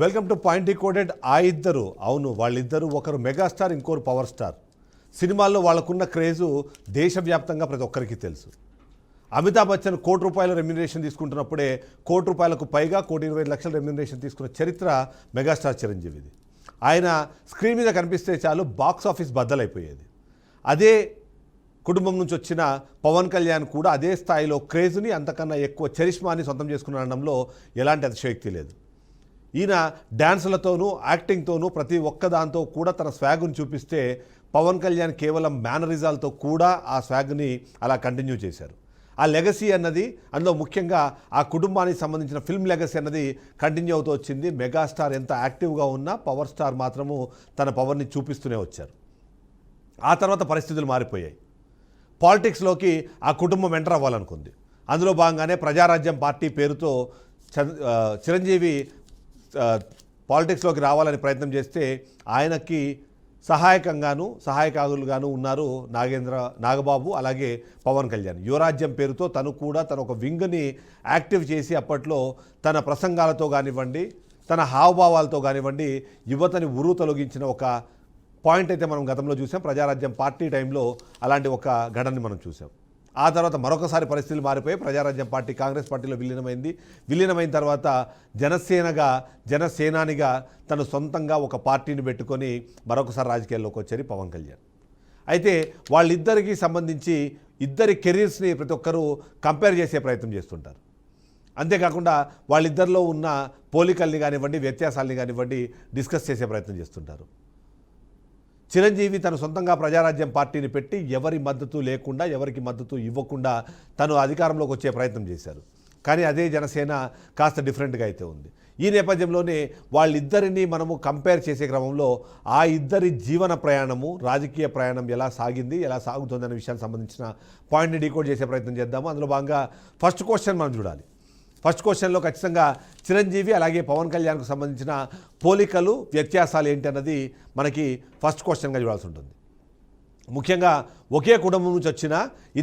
Welcome to point decoded. ఆ ఇద్దరు అవును వాళ్ళిద్దరూ ఒకరు మెగాస్టార్, ఇంకోరు పవర్ స్టార్. సినిమాల్లో వాళ్ళకున్న క్రేజు దేశవ్యాప్తంగా ప్రతి ఒక్కరికి తెలుసు. అమితాబ్ బచ్చన్ ₹1,00,00,000 రెమ్యునరేషన్ తీసుకుంటున్నప్పుడే ₹1,00,00,000 పైగా ₹1,20,00,000 రెమ్యునరేషన్ తీసుకున్న చరిత్ర మెగాస్టార్ చిరంజీవిది. ఆయన స్క్రీన్ మీద కనిపిస్తే చాలు బాక్స్ ఆఫీస్ బద్దలైపోయేది. అదే కుటుంబం నుంచి వచ్చిన పవన్ కళ్యాణ్ కూడా అదే స్థాయిలో క్రేజ్ని, అంతకన్నా ఎక్కువ చరిష్మాని సొంతం చేసుకున్న అనడంలో ఎలాంటి అతిశయోక్తి లేదు. ఈయన డ్యాన్సులతోనూ యాక్టింగ్తోనూ ప్రతి ఒక్కదాంతో కూడా తన స్వాగ్ను చూపిస్తే పవన్ కళ్యాణ్ కేవలం మేనరిజాలతో కూడా ఆ స్వాగ్ని అలా కంటిన్యూ చేశారు. ఆ లెగసీ అన్నది, అందులో ముఖ్యంగా ఆ కుటుంబానికి సంబంధించిన ఫిల్మ్ లెగసీ అన్నది కంటిన్యూ అవుతూ వచ్చింది. మెగాస్టార్ ఎంత యాక్టివ్గా ఉన్నా పవర్ స్టార్ మాత్రము తన పవర్ని చూపిస్తూనే వచ్చారు. ఆ తర్వాత పరిస్థితులు మారిపోయాయి. పాలిటిక్స్లోకి ఆ కుటుంబం ఎంటర్ అవ్వాలనుకుంది. అందులో భాగంగానే ప్రజారాజ్యం పార్టీ పేరుతో చిరంజీవి పాలిటిక్స్లోకి రావాలని ప్రయత్నం చేస్తే ఆయనకి సహాయకారులుగాను ఉన్నారు నాగబాబు, అలాగే పవన్ కళ్యాణ్. యువరాజ్యం పేరుతో తను ఒక వింగ్ని యాక్టివ్ చేసి అప్పట్లో తన ప్రసంగాలతో కానివ్వండి, తన హావభావాలతో కానివ్వండి యువతని ఉరు తొలగించిన ఒక పాయింట్ అయితే మనం గతంలో చూసాం. ప్రజారాజ్యం పార్టీ టైంలో అలాంటి ఒక ఘటనని మనం చూసాం. ఆ తర్వాత మరొకసారి పరిస్థితులు మారిపోయి ప్రజారాజ్యం పార్టీ కాంగ్రెస్ పార్టీలో విలీనమైన తర్వాత జనసేనానిగా తను సొంతంగా ఒక పార్టీని పెట్టుకొని మరొకసారి రాజకీయాల్లోకి వచ్చారు పవన్ కళ్యాణ్. అయితే వాళ్ళిద్దరికీ సంబంధించి ఇద్దరి కెరీర్స్ని ప్రతి ఒక్కరూ కంపేర్ చేసే ప్రయత్నం చేస్తుంటారు. అంతేకాకుండా వాళ్ళిద్దరిలో ఉన్న పోలికల్ని కానివ్వండి, వ్యత్యాసాలని కానివ్వండి డిస్కస్ చేసే ప్రయత్నం చేస్తుంటారు. చిరంజీవి తను సొంతంగా ప్రజారాజ్యం పార్టీని పెట్టి ఎవరి మద్దతు లేకుండా, ఎవరికి మద్దతు ఇవ్వకుండా తను అధికారంలోకి వచ్చే ప్రయత్నం చేశారు. కానీ అదే జనసేన కాస్త డిఫరెంట్గా అయితే ఉంది. ఈ నేపథ్యంలోనే వాళ్ళిద్దరినీ మనము కంపేర్ చేసే క్రమంలో ఆ ఇద్దరి జీవన ప్రయాణము, రాజకీయ ప్రయాణం ఎలా సాగింది, ఎలా సాగుతుందనే విషయానికి సంబంధించిన పాయింట్ని డీకోడ్ చేసే ప్రయత్నం చేద్దాము. అందులో భాగంగా ఫస్ట్ క్వశ్చన్ మనం చూడాలి. ఫస్ట్ క్వశ్చన్లో ఖచ్చితంగా చిరంజీవి అలాగే పవన్ కళ్యాణ్కు సంబంధించిన పోలికలు, వ్యత్యాసాలు ఏంటి అన్నది మనకి ఫస్ట్ క్వశ్చన్గా చూడాల్సి ఉంటుంది. ముఖ్యంగా ఒకే కుటుంబం నుంచి వచ్చిన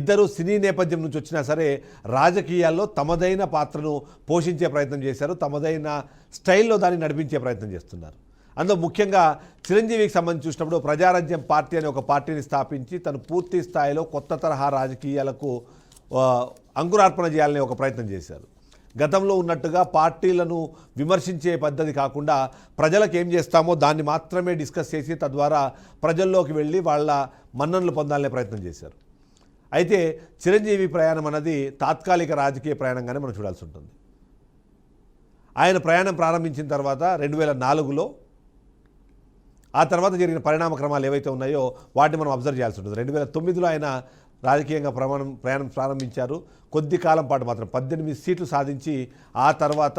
ఇద్దరు సినీ నేపథ్యం నుంచి వచ్చినా సరే రాజకీయాల్లో తమదైన పాత్రను పోషించే ప్రయత్నం చేశారు. తమదైన స్టైల్లో దాన్ని నడిపించే ప్రయత్నం చేస్తున్నారు. అందులో ముఖ్యంగా చిరంజీవికి సంబంధించి చూసినప్పుడు ప్రజారాజ్యం పార్టీ అనే ఒక పార్టీని స్థాపించి తను పూర్తి స్థాయిలో కొత్త తరహా రాజకీయాలకు అంకురార్పణ చేయాలనే ఒక ప్రయత్నం చేశారు. గతంలో ఉన్నట్టుగా పార్టీలను విమర్శించే పద్ధతి కాకుండా ప్రజలకు ఏం చేస్తామో దాన్ని మాత్రమే డిస్కస్ చేసి తద్వారా ప్రజల్లోకి వెళ్ళి వాళ్ళ మన్ననలు పొందాలనే ప్రయత్నం చేశారు. అయితే చిరంజీవి ప్రయాణం అన్నది తాత్కాలిక రాజకీయ ప్రయాణంగానే మనం చూడాల్సి ఉంటుంది. ఆయన ప్రయాణం ప్రారంభించిన తర్వాత 2004లో ఆ తర్వాత జరిగిన పరిణామ క్రమాలు ఏవైతే ఉన్నాయో వాటిని మనం అబ్జర్వ్ చేయాల్సి ఉంటుంది. 2009లో ఆయన రాజకీయంగా ప్రయాణం ప్రారంభించారు. కొద్ది కాలం పాటు మాత్రం 18 సీట్లు సాధించి ఆ తర్వాత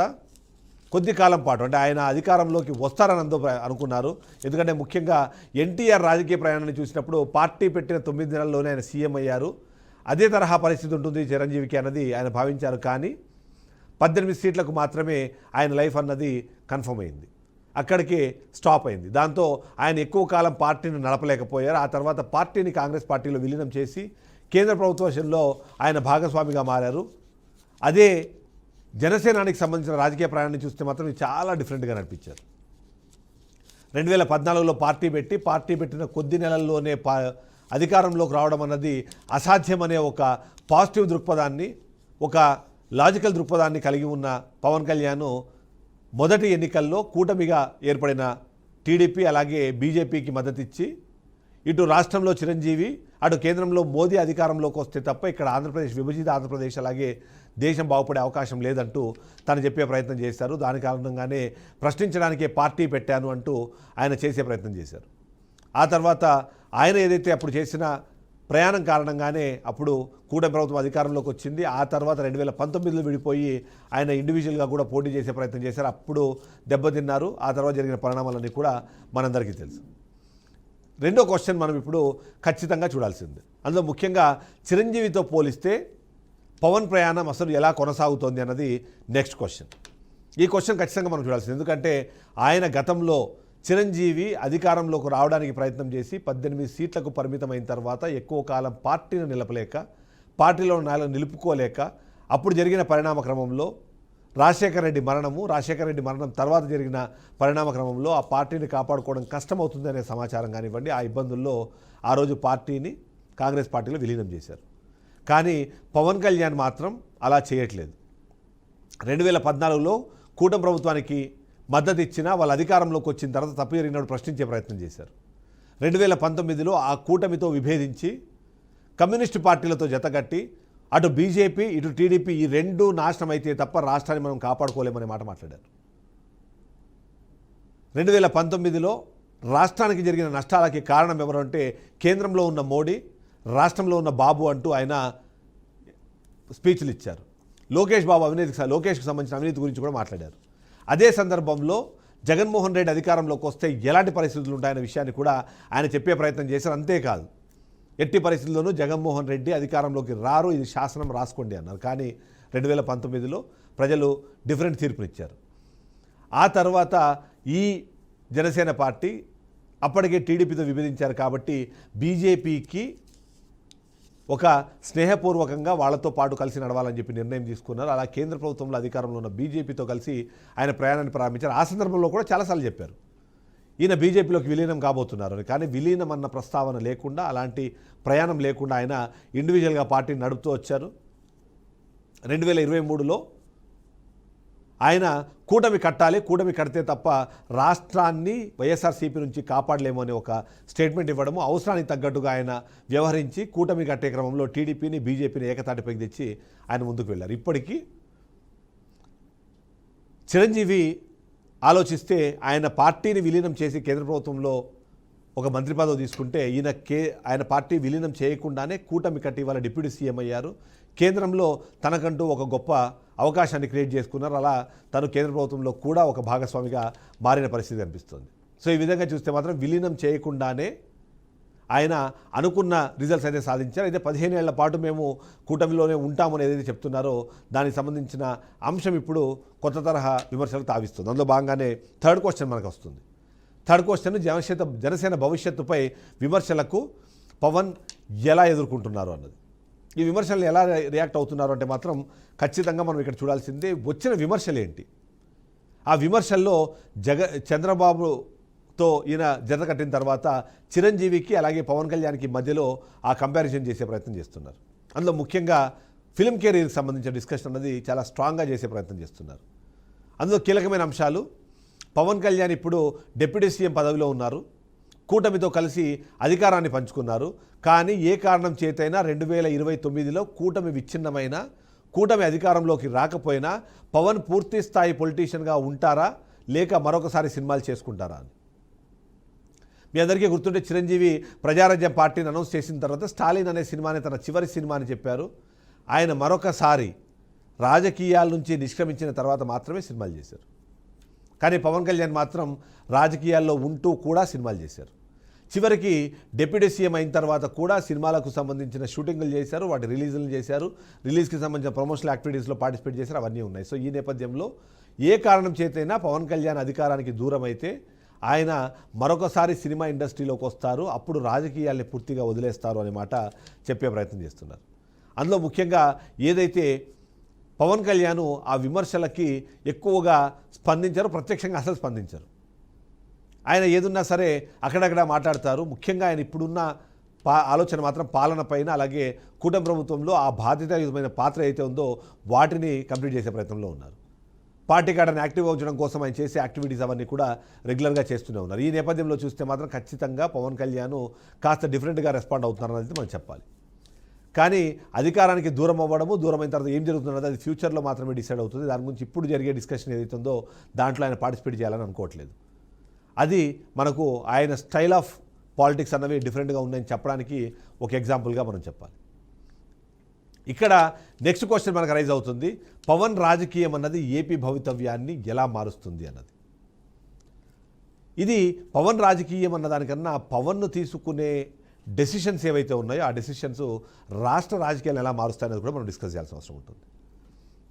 కొద్ది కాలం పాటు అంటే ఆయన అధికారంలోకి వస్తారని అనుకున్నారు. ఎందుకంటే ముఖ్యంగా ఎన్టీఆర్ రాజకీయ ప్రయాణాన్ని చూసినప్పుడు పార్టీ పెట్టిన 9 నెలల్లోనే ఆయన సీఎం అయ్యారు. అదే తరహా పరిస్థితి ఉంటుంది చిరంజీవికి అన్నది ఆయన భావించారు. కానీ 18 సీట్లకు మాత్రమే ఆయన లైఫ్ అన్నది కన్ఫర్మ్ అయింది. అక్కడికి స్టాప్ అయింది. దాంతో ఆయన ఎక్కువ కాలం పార్టీని నడపలేకపోయారు. ఆ తర్వాత పార్టీని కాంగ్రెస్ పార్టీలో విలీనం చేసి కేంద్ర ప్రభుత్వంలో ఆయన భాగస్వామిగా మారారు. అదే జనసేనానికి సంబంధించిన రాజకీయ ప్రయాణాన్ని చూస్తే మాత్రం చాలా డిఫరెంట్గా నడిపించారు. 2014లో పార్టీ పెట్టిన కొద్ది నెలల్లోనే అధికారంలోకి రావడం అన్నది అసాధ్యమనే ఒక పాజిటివ్ దృక్పథాన్ని, ఒక లాజికల్ దృక్పథాన్ని కలిగి ఉన్న పవన్ కళ్యాణ్ మొదటి ఎన్నికల్లో కూటమిగా ఏర్పడిన టీడీపీ అలాగే బీజేపీకి మద్దతిచ్చి ఇటు రాష్ట్రంలో చిరంజీవి, అటు కేంద్రంలో మోదీ అధికారంలోకి వస్తే తప్ప ఇక్కడ ఆంధ్రప్రదేశ్, విభజిత ఆంధ్రప్రదేశ్ అలాగే దేశం బాగుపడే అవకాశం లేదంటూ తను చెప్పే ప్రయత్నం చేశారు. దాని కారణంగానే ప్రశ్నించడానికే పార్టీ పెట్టాను అంటూ ఆయన చేసే ప్రయత్నం చేశారు. ఆ తర్వాత ఆయన ఏదైతే అప్పుడు చేసిన ప్రయాణం కారణంగానే అప్పుడు కూటమి ప్రభుత్వం అధికారంలోకి వచ్చింది. ఆ తర్వాత 2019లో విడిపోయి ఆయన ఇండివిజువల్గా కూడా పోటీ చేసే ప్రయత్నం చేశారు. అప్పుడు దెబ్బతిన్నారు. ఆ తర్వాత జరిగిన పరిణామాలన్నీ కూడా మనందరికీ తెలుసు. రెండో క్వశ్చన్ మనం ఇప్పుడు ఖచ్చితంగా చూడాల్సింది. అందులో ముఖ్యంగా చిరంజీవితో పోలిస్తే పవన్ ప్రయాణం అసలు ఎలా కొనసాగుతోంది అన్నది నెక్స్ట్ క్వశ్చన్. ఈ క్వశ్చన్ ఖచ్చితంగా మనం చూడాల్సింది. ఎందుకంటే ఆయన గతంలో చిరంజీవి అధికారంలోకి రావడానికి ప్రయత్నం చేసి 18 సీట్లకు పరిమితమైన తర్వాత ఎక్కువ కాలం పార్టీని నిలపలేక, పార్టీలో నిలుపుకోలేక అప్పుడు జరిగిన పరిణామ క్రమంలో రాజశేఖర రెడ్డి మరణం తర్వాత జరిగిన పరిణామ క్రమంలో ఆ పార్టీని కాపాడుకోవడం కష్టమవుతుంది అనే సమాచారం కానివ్వండి, ఆ ఇబ్బందుల్లో ఆ రోజు పార్టీని కాంగ్రెస్ పార్టీలో విలీనం చేశారు. కానీ పవన్ కళ్యాణ్ మాత్రం అలా చేయట్లేదు. 2014లో కూటమి ప్రభుత్వానికి మద్దతు ఇచ్చినా వాళ్ళు అధికారంలోకి వచ్చిన తర్వాత తప్పు జరిగినప్పుడు ప్రశ్నించే ప్రయత్నం చేశారు. 2019లో ఆ కూటమితో విభేదించి కమ్యూనిస్టు పార్టీలతో జతగట్టి అటు బీజేపీ ఇటు టీడీపీ ఈ రెండు నాశనం అయితే తప్ప రాష్ట్రాన్ని మనం కాపాడుకోలేమనే మాట మాట్లాడారు. 2019లో రాష్ట్రానికి జరిగిన నష్టాలకి కారణం ఎవరంటే కేంద్రంలో ఉన్న మోడీ, రాష్ట్రంలో ఉన్న బాబు అంటూ ఆయన స్పీచ్లు ఇచ్చారు. లోకేష్కి సంబంధించిన అవినీతి గురించి కూడా మాట్లాడారు. అదే సందర్భంలో జగన్మోహన్ రెడ్డి అధికారంలోకి వస్తే ఎలాంటి పరిస్థితులు ఉంటాయనే విషయాన్ని కూడా ఆయన చెప్పే ప్రయత్నం చేశారు. అంతేకాదు, ఎట్టి పరిస్థితుల్లోనూ జగన్మోహన్ రెడ్డి అధికారంలోకి రారు, ఇది శాసనం రాసుకోండి అన్నారు. కానీ 2019లో ప్రజలు డిఫరెంట్ తీర్పునిచ్చారు. ఆ తర్వాత ఈ జనసేన పార్టీ అప్పటికే టీడీపీతో విభేదించారు కాబట్టి బీజేపీకి ఒక స్నేహపూర్వకంగా వాళ్ళతో పాటు కలిసి నడవాలని చెప్పి నిర్ణయం తీసుకున్నారు. అలా కేంద్ర ప్రభుత్వంలో అధికారంలో ఉన్న బీజేపీతో కలిసి ఆయన ప్రయాణాన్ని ప్రారంభించారు. ఆ సందర్భంలో కూడా చాలాసార్లు చెప్పారు ఈయన బీజేపీలోకి విలీనం కాబోతున్నారు అని. కానీ విలీనం అన్న ప్రస్తావన లేకుండా, అలాంటి ప్రయాణం లేకుండా ఆయన ఇండివిజువల్గా పార్టీని నడుపుతూ వచ్చారు. 2023లో ఆయన కూటమి కట్టాలి, కూటమి కడితే తప్ప రాష్ట్రాన్ని వైఎస్ఆర్సీపీ నుంచి కాపాడలేము అనే ఒక స్టేట్మెంట్ ఇవ్వడము, అవసరానికి తగ్గట్టుగా ఆయన వ్యవహరించి కూటమి కట్టే క్రమంలో టీడీపీని బీజేపీని ఏకతాటిపైకి తెచ్చి ఆయన ముందుకు వెళ్ళారు. ఇప్పటికీ చిరంజీవి ఆలోచిస్తే ఆయన పార్టీని విలీనం చేసి కేంద్ర ప్రభుత్వంలో ఒక మంత్రి పదవి తీసుకుంటే ఆయన పార్టీ విలీనం చేయకుండానే కూటమి కట్టి వాళ్ళ డిప్యూటీ సీఎం అయ్యారు. కేంద్రంలో తనకంటూ ఒక గొప్ప అవకాశాన్ని క్రియేట్ చేసుకున్నారు. అలా తను కేంద్ర ప్రభుత్వంలో కూడా ఒక భాగస్వామిగా మారిన పరిస్థితి కనిపిస్తుంది. సో ఈ విధంగా చూస్తే మాత్రం విలీనం చేయకుండానే ఆయన అనుకున్న రిజల్ట్స్ అయితే సాధించారు. అయితే 15 ఏళ్ల పాటు మేము కూటమిలోనే ఉంటామని ఏదైతే చెప్తున్నారో దానికి సంబంధించిన అంశం ఇప్పుడు కొత్త తరహా విమర్శలకు తావిస్తుంది. అందులో భాగంగానే థర్డ్ క్వశ్చన్ మనకు వస్తుంది. థర్డ్ క్వశ్చన్ జనసేన భవిష్యత్తుపై విమర్శలకు పవన్ ఎలా ఎదుర్కొంటున్నారు అన్నది. ఈ విమర్శలు ఎలా రియాక్ట్ అవుతున్నారు అంటే మాత్రం ఖచ్చితంగా మనం ఇక్కడ చూడాల్సిందే వచ్చిన విమర్శలు ఏంటి. ఆ విమర్శల్లో చంద్రబాబుతో ఈయన జత కట్టిన తర్వాత చిరంజీవికి అలాగే పవన్ కళ్యాణ్కి మధ్యలో ఆ కంపారిజన్ చేసే ప్రయత్నం చేస్తున్నారు. అందులో ముఖ్యంగా ఫిల్మ్ కెరీర్కి సంబంధించిన డిస్కషన్ అన్నది చాలా స్ట్రాంగ్గా చేసే ప్రయత్నం చేస్తున్నారు. అందులో కీలకమైన అంశాలు, పవన్ కళ్యాణ్ ఇప్పుడు డిప్యూటీ సీఎం పదవిలో ఉన్నారు, కూటమితో కలిసి అధికారాన్ని పంచుకున్నారు. కానీ ఏ కారణం చేతైనా 2029లో కూటమి విచ్ఛిన్నమైన, కూటమి అధికారంలోకి రాకపోయినా పవన్ పూర్తి స్థాయి పొలిటీషియన్గా ఉంటారా లేక మరొకసారి సినిమాలు చేసుకుంటారా అని. మీ అందరికీ గుర్తుంటే చిరంజీవి ప్రజారాజ్యం పార్టీని అనౌన్స్ చేసిన తర్వాత స్టాలిన్ అనే సినిమాని తన చివరి సినిమా అని చెప్పారు. ఆయన మరొకసారి రాజకీయాల నుంచి నిష్క్రమించిన తర్వాత మాత్రమే సినిమాలు చేశారు. కానీ పవన్ కళ్యాణ్ మాత్రం రాజకీయాల్లో ఉంటూ కూడా సినిమాలు చేశారు. చివరికి డిప్యూటీ సీఎం అయిన తర్వాత కూడా సినిమాలకు సంబంధించిన షూటింగ్లు చేశారు, వాటి రిలీజులు చేశారు, రిలీజ్కి సంబంధించిన ప్రమోషనల్ యాక్టివిటీస్లో పార్టిసిపేట్ చేశారు, అవన్నీ ఉన్నాయి. సో ఈ నేపథ్యంలో ఏ కారణం చేతైనా పవన్ కళ్యాణ్ అధికారానికి దూరం అయితే ఆయన మరొకసారి సినిమా ఇండస్ట్రీలోకి వస్తారు, అప్పుడు రాజకీయాల్ని పూర్తిగా వదిలేస్తారు అనే మాట చెప్పే ప్రయత్నం చేస్తున్నారు. అందులో ముఖ్యంగా ఏదైతే పవన్ కళ్యాణ్ ఆ విమర్శలకి ఎక్కువగా స్పందించారు, ప్రత్యక్షంగా అసలు స్పందించారు. ఆయన ఏదున్నా సరే అక్కడక్కడ మాట్లాడతారు. ముఖ్యంగా ఆయన ఇప్పుడున్న ఆలోచన మాత్రం పాలన పైన, అలాగే కూటమి ప్రభుత్వంలో ఆ బాధ్యతాయుతమైన పాత్ర అయితే ఉందో వాటిని కంప్లీట్ చేసే ప్రయత్నంలో ఉన్నారు. పార్టీ కాడని యాక్టివ్గా ఉంచడం కోసం ఆయన చేసే యాక్టివిటీస్ అవన్నీ కూడా రెగ్యులర్గా చేస్తూనే ఉన్నారు. ఈ నేపథ్యంలో చూస్తే మాత్రం ఖచ్చితంగా పవన్ కళ్యాణ్ కాస్త డిఫరెంట్గా రెస్పాండ్ అవుతున్నారనేది మనం చెప్పాలి. కానీ అధికారానికి దూరం అవ్వడము, దూరం అయిన తర్వాత ఏం జరుగుతున్నది అది ఫ్యూచర్లో మాత్రమే డిసైడ్ అవుతుంది. దాని గురించి ఇప్పుడు జరిగే డిస్కషన్ ఏదైతే ఉందో దాంట్లో ఆయన పార్టిసిపేట్ చేయాలని అనుకోవట్లేదు. అది మనకు ఆయన స్టైల్ ఆఫ్ పాలిటిక్స్ అన్నవి డిఫరెంట్గా ఉన్నాయని చెప్పడానికి ఒక ఎగ్జాంపుల్గా మనం చెప్పాలి. ఇక్కడ నెక్స్ట్ క్వశ్చన్ మనకు రైజ్ అవుతుంది, పవన్ రాజకీయం అన్నది ఏపీ భవితవ్యాన్ని ఎలా మారుస్తుంది అన్నది. ఇది పవన్ రాజకీయం అన్నదానికన్నా పవన్ను తీసుకునే డెసిషన్స్ ఏవైతే ఉన్నాయో ఆ డెసిషన్స్ రాష్ట్ర రాజకీయాలను ఎలా మారుస్తాయనేది కూడా మనం డిస్కస్ చేయాల్సిన అవసరం ఉంటుంది.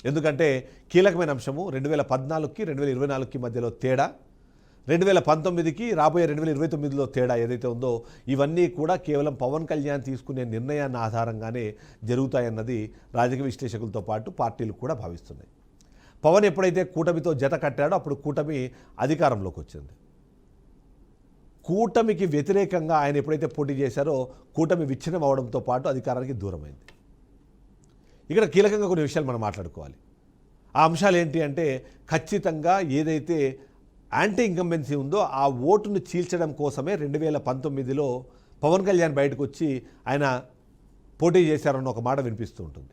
ఎందుకంటే కీలకమైన అంశము 2014కి 2024కి మధ్యలో తేడా, 2019కి రాబోయే 2029లో తేడా ఏదైతే ఉందో ఇవన్నీ కూడా కేవలం పవన్ కళ్యాణ్ తీసుకునే నిర్ణయాన్ని ఆధారంగానే జరుగుతాయన్నది రాజకీయ విశ్లేషకులతో పాటు పార్టీలు కూడా భావిస్తున్నాయి. పవన్ ఎప్పుడైతే కూటమితో జత కట్టాడో అప్పుడు కూటమి అధికారంలోకి వచ్చింది. కూటమికి వ్యతిరేకంగా ఆయన ఎప్పుడైతే పోటీ చేశారో కూటమి విచ్ఛిన్నం అవడంతో పాటు అధికారానికి దూరమైంది. ఇక్కడ కీలకంగా కొన్ని విషయాలు మనం మాట్లాడుకోవాలి. ఆ అంశాలు ఏంటి అంటే, ఖచ్చితంగా ఏదైతే యాంటీ ఇంకంబెన్సీ ఉందో ఆ ఓటును చీల్చడం కోసమే 2019లో పవన్ కళ్యాణ్ బయటకు వచ్చి ఆయన పోటీ చేశారన్న ఒక మాట వినిపిస్తూ ఉంటుంది.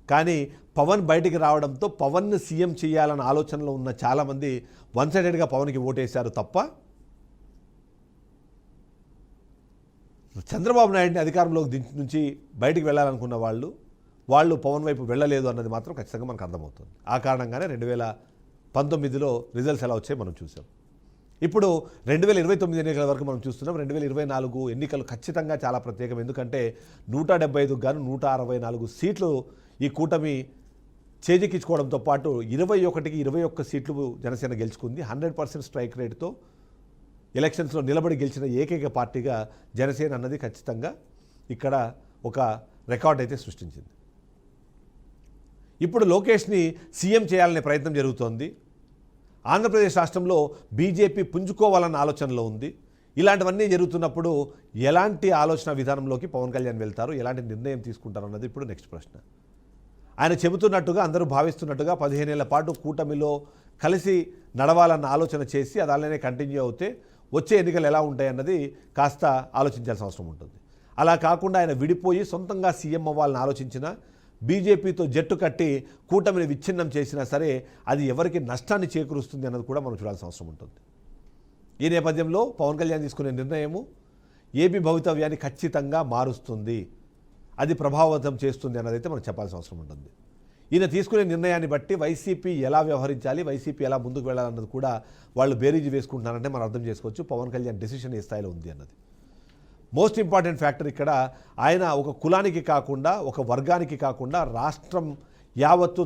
కానీ పవన్ బయటికి రావడంతో పవన్ను సీఎం చేయాలన్న ఆలోచనలో ఉన్న చాలామంది వన్ సైడెడ్గా పవన్కి ఓటేశారు తప్ప చంద్రబాబు నాయుడిని అధికారంలోకి నుంచి బయటికి వెళ్ళాలనుకున్న వాళ్ళు పవన్ వైపు వెళ్ళలేదు అన్నది మాత్రం ఖచ్చితంగా మనకు అర్థమవుతుంది. ఆ కారణంగానే 2019లో రిజల్ట్స్ ఎలా వచ్చాయి మనం చూసాం. ఇప్పుడు 2029 ఎన్నికల వరకు మనం చూస్తున్నాం. 2024 ఎన్నికలు ఖచ్చితంగా చాలా ప్రత్యేకం. ఎందుకంటే 175కు గాను 164 సీట్లు ఈ కూటమి చేజిక్కించుకోవడంతో పాటు 21కి 21 సీట్లు జనసేన గెలుచుకుంది. 100% స్ట్రైక్ రేటుతో ఎలక్షన్స్లో నిలబడి గెలిచిన ఏకైక పార్టీగా జనసేన అన్నది ఖచ్చితంగా ఇక్కడ ఒక రికార్డ్ అయితే సృష్టించింది. ఇప్పుడు లోకేష్ని సీఎం చేయాలనే ప్రయత్నం జరుగుతోంది. ఆంధ్రప్రదేశ్ రాష్ట్రంలో బీజేపీ పుంజుకోవాలన్న ఆలోచనలో ఉంది. ఇలాంటివన్నీ జరుగుతున్నప్పుడు ఎలాంటి ఆలోచన విధానంలోకి పవన్ కళ్యాణ్ వెళ్తారు, ఎలాంటి నిర్ణయం తీసుకుంటారు అన్నది ఇప్పుడు నెక్స్ట్ ప్రశ్న. ఆయన చెబుతున్నట్టుగా, అందరూ భావిస్తున్నట్టుగా 15 ఏళ్ల పాటు కూటమిలో కలిసి నడవాలన్న ఆలోచన చేసి అది అలానే కంటిన్యూ అవుతే వచ్చే ఎన్నికలు ఎలా ఉంటాయన్నది కాస్త ఆలోచించాల్సిన అవసరం ఉంటుంది. అలా కాకుండా ఆయన విడిపోయి సొంతంగా సీఎం అవ్వాలని ఆలోచించిన, బీజేపీతో జట్టు కట్టి కూటమిని విచ్ఛిన్నం చేసినా సరే అది ఎవరికి నష్టాన్ని చేకూరుస్తుంది అన్నది కూడా మనం చూడాల్సిన అవసరం ఉంటుంది. ఈ నేపథ్యంలో పవన్ కళ్యాణ్ తీసుకునే నిర్ణయము ఏపీ భవితవ్యాన్ని ఖచ్చితంగా మారుస్తుంది, అది ప్రభావితం చేస్తుంది అన్నదైతే మనం చెప్పాల్సిన అవసరం ఉంటుంది. ఈయన తీసుకునే నిర్ణయాన్ని బట్టి వైసీపీ ఎలా వ్యవహరించాలి, వైసీపీ ఎలా ముందుకు వెళ్ళాలన్నది కూడా వాళ్ళు బేరీజు వేసుకుంటున్నారంటే మనం అర్థం చేసుకోవచ్చు పవన్ కళ్యాణ్ డెసిషన్ ఏ స్థాయిలో ఉంది అన్నది. మోస్ట్ ఇంపార్టెంట్ ఫ్యాక్టర్ ఇక్కడ ఆయన ఒక కులానికి కాకుండా, ఒక వర్గానికి కాకుండా రాష్ట్రం యావత్తు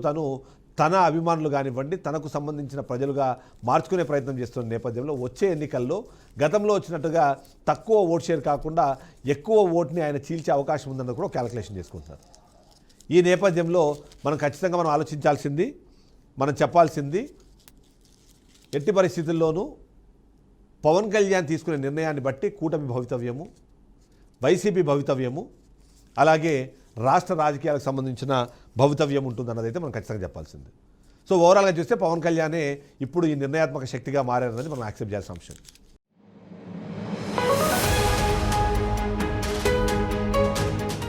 తన అభిమానులు కానివ్వండి, తనకు సంబంధించిన ప్రజలుగా మార్చుకునే ప్రయత్నం చేస్తున్న నేపథ్యంలో వచ్చే ఎన్నికల్లో గతంలో వచ్చినట్టుగా తక్కువ ఓట్ షేర్ కాకుండా ఎక్కువ ఓట్ని ఆయన చీల్చే అవకాశం ఉందన్నది కూడా క్యాలిక్యులేషన్ చేసుకుంటున్నారు. ఈ నేపథ్యంలో ఖచ్చితంగా మనం ఆలోచించాల్సింది, మనం చెప్పాల్సింది, ఎట్టి పరిస్థితుల్లోనూ పవన్ కళ్యాణ్ తీసుకునే నిర్ణయాన్ని బట్టి కూటమి భవితవ్యము, వైసీపీ భవితవ్యము, అలాగే రాష్ట్ర రాజకీయాలకు సంబంధించిన భవితవ్యం ఉంటుందన్నదైతే మనం ఖచ్చితంగా చెప్పాల్సింది. సో ఓవరాల్గా చూస్తే పవన్ కళ్యాణే ఇప్పుడు ఈ నిర్ణయాత్మక శక్తిగా మారారన్నది మనం యాక్సెప్ట్ చేయాల్సిన అంశం.